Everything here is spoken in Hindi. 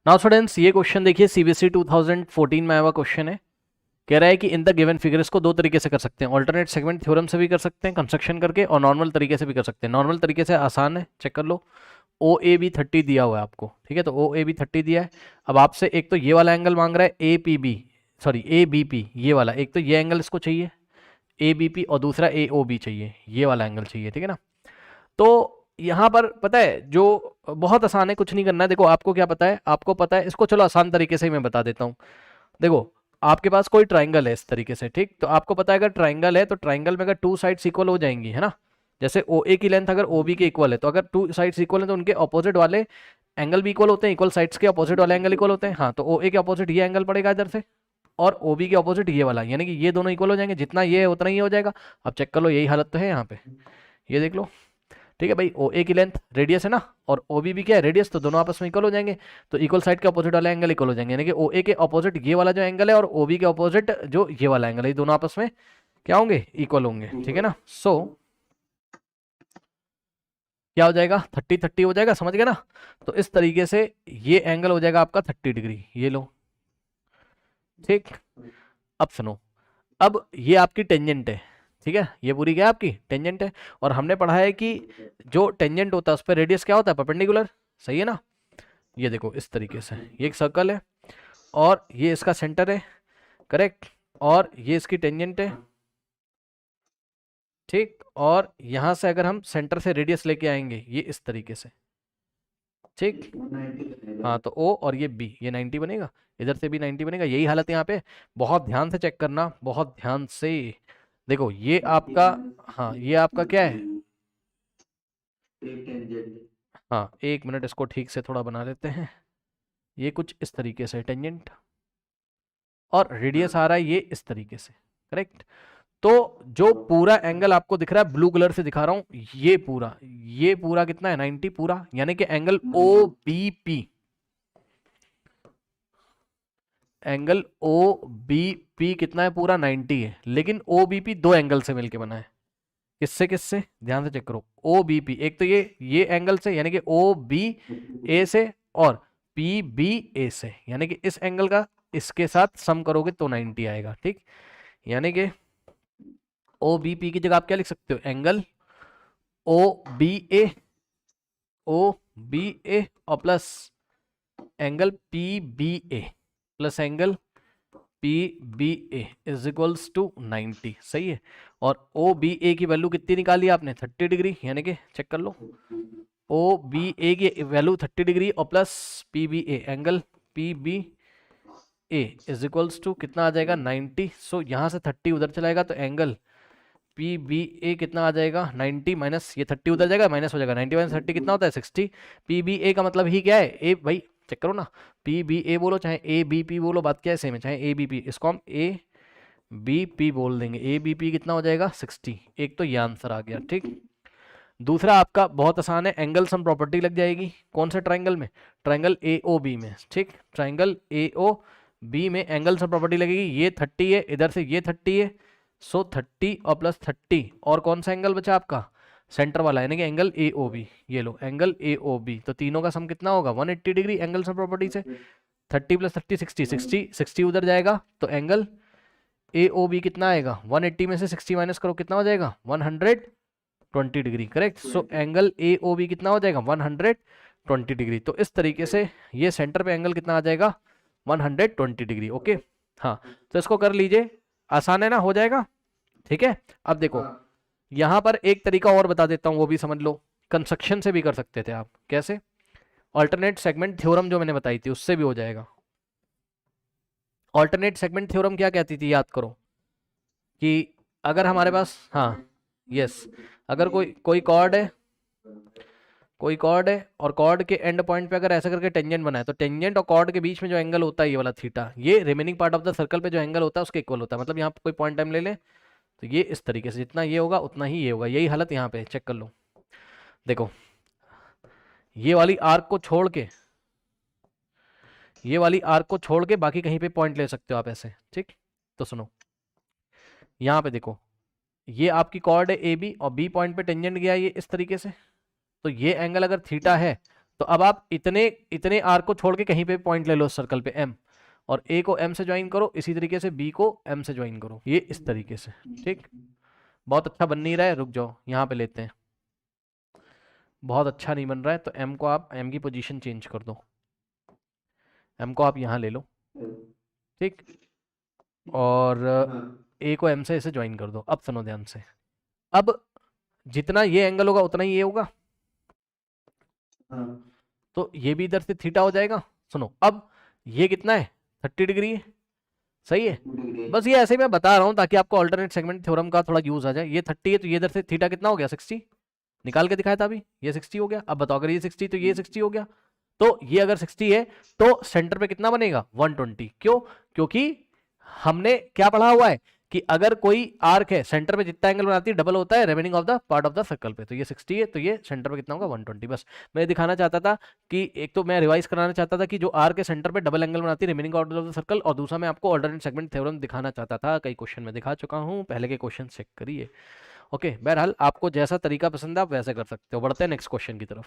नाउ स्टूडेंट्स ये क्वेश्चन देखिए सीबीएसई 2014 में आया हुआ क्वेश्चन है। कह रहा है कि इन द गिवन फिगर, इसको दो तरीके से कर सकते हैं, ऑल्टरनेट सेगमेंट थ्योरम से भी कर सकते हैं कंस्ट्रक्शन करके, और नॉर्मल तरीके से भी कर सकते हैं। नॉर्मल तरीके से आसान है, चेक कर लो। ओ ए बी 30 दिया हुआ है आपको, ठीक है, तो ओ ए बी 30 दिया है। अब आपसे एक तो ये वाला एंगल मांग रहा है A P B, sorry A B P, ये वाला, एक तो ये एंगल इसको चाहिए ए बी पी, और दूसरा ए ओ बी चाहिए, ये वाला एंगल चाहिए, ठीक है ना। तो यहाँ पर पता है जो बहुत आसान है, कुछ नहीं करना है। देखो आपको क्या पता है, आपको पता है इसको, चलो आसान तरीके से ही मैं बता देता हूँ। देखो आपके पास कोई ट्राइंगल है इस तरीके से, ठीक, तो आपको पता है अगर ट्राइंगल है तो ट्राइंगल में अगर टू साइड्स इक्वल हो जाएंगी, है ना, जैसे ओ ए की लेंथ अगर ओ बी के इक्वल है, तो अगर टू साइड्स इक्वल है तो उनके ऑपोजिट वाले एंगल भी इक्वल होते हैं, इक्वल साइड्स के ऑपोजिट वाले एंगल इक्वल होते हैं। हाँ, तो ओ ए के ऑपोजिट ये एंगल पड़ेगा इधर से, और ओ बी के ऑपोजिट ये वाला, यानी कि ये दोनों इक्वल हो जाएंगे, जितना ये है उतना ही हो जाएगा। अब चेक कर लो, यही हालत तो है यहाँ पे, ये देख लो, ठीक है भाई। ओ ए की लेंथ रेडियस है ना, और ओ बी भी क्या है, रेडियस, तो दोनों आपस में इक्वल हो जाएंगे, तो इक्वल साइड के अपोजिट वाला एंगल इक्वल हो जाएंगे, यानी कि ओ ए के अपोजिट ये वाला जो एंगल है और ओ बी के अपोजिट जो ये वाला एंगल है, ये दोनों आपस में क्या होंगे, इक्वल होंगे, ठीक है ना। सो क्या हो जाएगा, 30 30 हो जाएगा, समझ गए ना। तो इस तरीके से ये एंगल हो जाएगा आपका 30 डिग्री, ये लो, ठीक। अब सुनो, अब ये आपकी टेंजेंट है, ठीक है, ये पूरी क्या है आपकी टेंजेंट है, और हमने पढ़ा है कि जो टेंजेंट होता है उस पर रेडियस क्या होता है, परपेंडिकुलर, सही है ना। ये देखो इस तरीके से, ये एक सर्कल है और ये इसका सेंटर है, करेक्ट, और ये इसकी टेंजेंट है, ठीक, और यहां से अगर हम सेंटर से रेडियस लेके आएंगे ये इस तरीके से, ठीक। हाँ, तो ओ और ये बी, ये 90 बनेगा, इधर से भी 90 बनेगा, यही हालत है यहाँ पे। बहुत ध्यान से चेक करना, बहुत ध्यान से। देखो ये आपका, हाँ ये आपका क्या है, हाँ एक मिनट, इसको ठीक से थोड़ा बना लेते हैं। ये कुछ इस तरीके से टेंजेंट, और रेडियस आ रहा है ये इस तरीके से, करेक्ट। तो जो पूरा एंगल आपको दिख रहा है, ब्लू कलर से दिखा रहा हूं, ये पूरा कितना है, 90 पूरा, यानी कि angle O B P, angle O B P कितना है, पूरा 90 है। लेकिन ओ बी पी दो एंगल से मिलके बना है, किससे किससे, ध्यान से चेक करो। ओ बी पी, एक तो ये एंगल से, यानी कि ओ बी ए से, और पी बी ए से, यानी कि इस एंगल का इसके साथ सम करोगे तो 90 आएगा, ठीक। यानी कि ओ बी पी की जगह आप क्या लिख सकते हो, angle O B A, O B A, और plus angle P B A, plus angle P B A is equals to 90, सही है। और ओ बी ए की वैल्यू कितनी निकाली आपने, 30 डिग्री, यानी कि चेक कर लो, ओ बी ए की वैल्यू 30 डिग्री, और plus P B A, angle P B A is equals to कितना आ जाएगा, 90। सो यहाँ से 30 उधर चलाएगा तो एंगल पी बी ए कितना आ जाएगा, 90 माइनस ये 30 उधर जाएगा, माइनस हो जाएगा, 90 माइनस 30 कितना होता है, 60। पी बी ए का मतलब ही क्या है, ए भाई चेक करो ना, पी बी ए बोलो चाहे ए बी पी बोलो, बात क्या है सेम है, चाहे ए बी पी, इसको हम ए बी पी बोल देंगे। ए बी पी कितना हो जाएगा, 60। एक तो ये आंसर आ गया, ठीक। दूसरा आपका बहुत आसान है, एंगल सम प्रॉपर्टी लग जाएगी, कौन से ट्राइंगल में, ट्राइंगल ए ओ बी में, ठीक, ट्राइंगल ए ओ बी में एंगल सम प्रॉपर्टी लगेगी। ये 30 है, इधर से ये 30 है, सो 30 और प्लस 30, और कौन सा एंगल बचा आपका, सेंटर वाला, यानी कि एंगल ए ओ बी, ये लो एंगल ए ओ बी, तो तीनों का सम कितना होगा, 180 डिग्री एंगल सम प्रॉपर्टी से। 30 प्लस 30 60, 60 60 उधर जाएगा तो एंगल ए ओ बी कितना आएगा, 180 में से 60 माइनस करो कितना हो जाएगा, 120 degree, correct. So angle A O B कितना हो जाएगा, 120 डिग्री। तो इस तरीके से ये सेंटर पे एंगल कितना आ जाएगा, 120 डिग्री, ओके। हाँ, तो इसको कर लीजिए, आसान है ना, हो जाएगा, ठीक है। अब देखो यहां पर एक तरीका और बता देता हूं, वो भी समझ लो, कंस्ट्रक्शन से भी कर सकते थे आप, कैसे, ऑल्टरनेट सेगमेंट थ्योरम जो मैंने बताई थी उससे भी हो जाएगा। ऑल्टरनेट सेगमेंट थ्योरम क्या कहती थी, याद करो, कि अगर हमारे पास, हाँ यस, अगर कोई कोई कॉर्ड है, कोई कॉर्ड है, और कॉर्ड के एंड पॉइंट पे अगर ऐसा करके टेंजेंट बना है, तो टेंजेंट और कॉर्ड के बीच में जो एंगल होता है ये वाला थीटा, ये remaining part of the circle पे जो एंगल होता है उसके इक्वल होता है। मतलब यहाँ पे कोई पॉइंट टाइम ले ले, तो ये इस तरीके से जितना ये होगा उतना ही ये होगा, यही हालत यहाँ पे, चेक कर लो। देखो ये वाली आर्क को छोड़ के, ये वाली आर्क को छोड़ के बाकी कहीं पे पॉइंट ले सकते हो आप ऐसे, ठीक। तो सुनो यहाँ पे देखो, ये आपकी कॉर्ड है ए बी, और बी पॉइंट पे टेंजेंट गया ये इस तरीके से, तो ये एंगल अगर थीटा है तो अब आप इतने इतने आर को छोड़ के कहीं पे पॉइंट ले लो सर्कल पे एम, और ए को एम से ज्वाइन करो, इसी तरीके से बी को एम से ज्वाइन करो, ये इस तरीके से। ठीक, बहुत अच्छा बन नहीं रहा है, रुक जाओ यहाँ पे लेते हैं। बहुत अच्छा नहीं बन रहा है, तो एम को आप एम की पोजीशन चेंज कर दो, एम को आप यहाँ ले लो। ठीक, और ए को एम से इसे ज्वाइन कर दो। अब सुनो ध्यान से, अब जितना ये एंगल होगा उतना ही ये होगा, तो ये भी इधर से थीटा हो जाएगा। सुनो, अब ये कितना है, 30 डिग्री है, सही है। बस ये ऐसे ही मैं बता रहा हूँ ताकि आपको अल्टरनेट सेगमेंट थ्योरम का थोड़ा यूज आ जाए। ये 30 है तो ये इधर से थीटा कितना हो गया, 60 निकाल के दिखाया था अभी, ये 60 हो गया। अब बताओ अगर ये 60 तो ये 60 हो गया, तो ये अगर 60 है तो सेंटर पे कितना बनेगा, 120। क्यों, क्योंकि हमने क्या पढ़ा हुआ है कि अगर कोई आर्क है सेंटर पे जितना एंगल बनाती है डबल होता है remaining of the part of the circle पे। तो ये 60 है तो ये सेंटर पे कितना होगा, 120। बस मैं दिखाना चाहता था कि एक तो मैं रिवाइज कराना चाहता था कि जो आर्क है सेंटर पे डबल एंगल बनाती है रिमेनिंग ऑफ द सर्कल, और दूसरा मैं आपको ऑल्टरनेट सेगमेंट थ्योरम दिखाना चाहता था। कई क्वेश्चन में दिखा चुका हूँ, पहले के क्वेश्चन चेक करिए। ओके, बहरहाल आपको जैसा तरीका पसंद है आप वैसे कर सकते हो। बढ़ते हैं नेक्स्ट क्वेश्चन की तरफ।